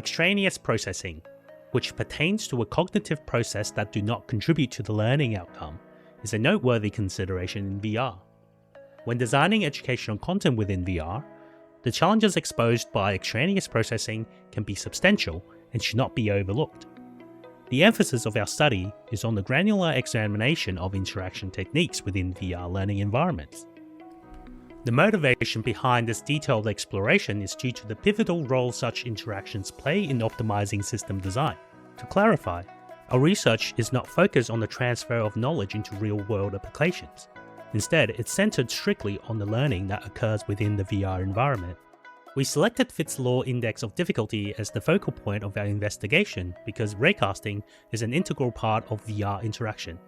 Extraneous processing, which pertains to a cognitive process that do not contribute to the learning outcome, is a noteworthy consideration in VR. When designing educational content within VR, the challenges exposed by extraneous processing can be substantial and should not be overlooked. The emphasis of our study is on the granular examination of interaction techniques within VR learning environments. The motivation behind this detailed exploration is due to the pivotal role such interactions play in optimizing system design. To clarify, our research is not focused on the transfer of knowledge into real-world applications. Instead, it's centered strictly on the learning that occurs within the VR environment. We selected Fitts' Law Index of Difficulty as the focal point of our investigation because raycasting is an integral part of VR interaction,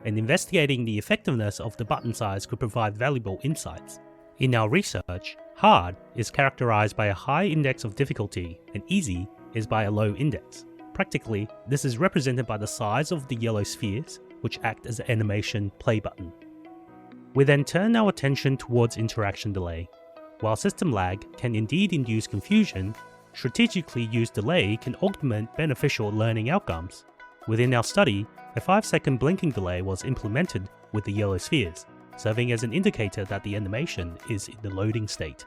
and investigating the effectiveness of the button size could provide valuable insights. In our research, hard is characterized by a high index of difficulty and easy is by a low index. Practically, this is represented by the size of the yellow spheres, which act as an animation play button. We then turn our attention towards interaction delay. While system lag can indeed induce confusion, strategically used delay can augment beneficial learning outcomes. Within our study, a 5-second blinking delay was implemented with the yellow spheres, serving as an indicator that the animation is in the loading state.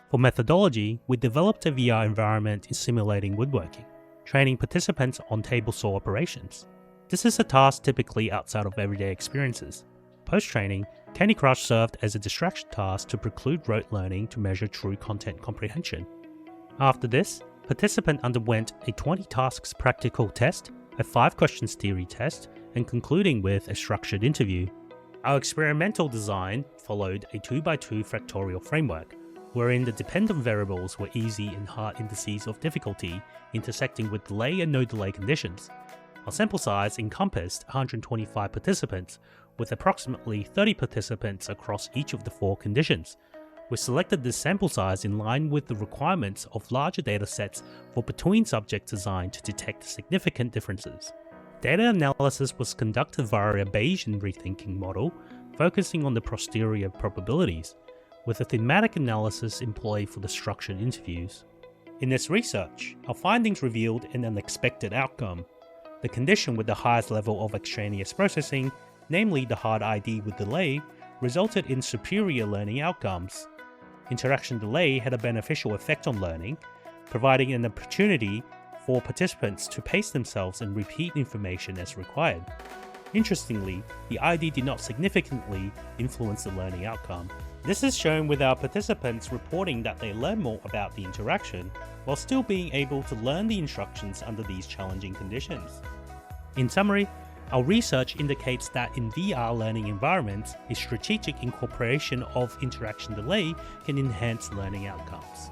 For methodology, we developed a VR environment simulating woodworking, training participants on table saw operations. This is a task typically outside of everyday experiences. Post-training, Candy Crush served as a distraction task to preclude rote learning to measure true content comprehension. After this, participant underwent a 20 tasks practical test, a 5 questions theory test, and concluding with a structured interview. Our experimental design followed a 2x2 factorial framework, wherein the dependent variables were easy and hard indices of difficulty intersecting with delay and no delay conditions. Our sample size encompassed 125 participants, with approximately 30 participants across each of the 4 conditions. We selected this sample size in line with the requirements of larger datasets for between subject design to detect significant differences. Data analysis was conducted via a Bayesian rethinking model, focusing on the posterior probabilities, with a thematic analysis employed for the structured interviews. In this research, our findings revealed an unexpected outcome. The condition with the highest level of extraneous processing, namely the hard ID with delay, resulted in superior learning outcomes. Interaction delay had a beneficial effect on learning, providing an opportunity for participants to pace themselves and repeat information as required. Interestingly, the ID did not significantly influence the learning outcome. This is shown with our participants reporting that they learn more about the interaction, while still being able to learn the instructions under these challenging conditions. In summary, our research indicates that in VR learning environments, a strategic incorporation of interaction delay can enhance learning outcomes.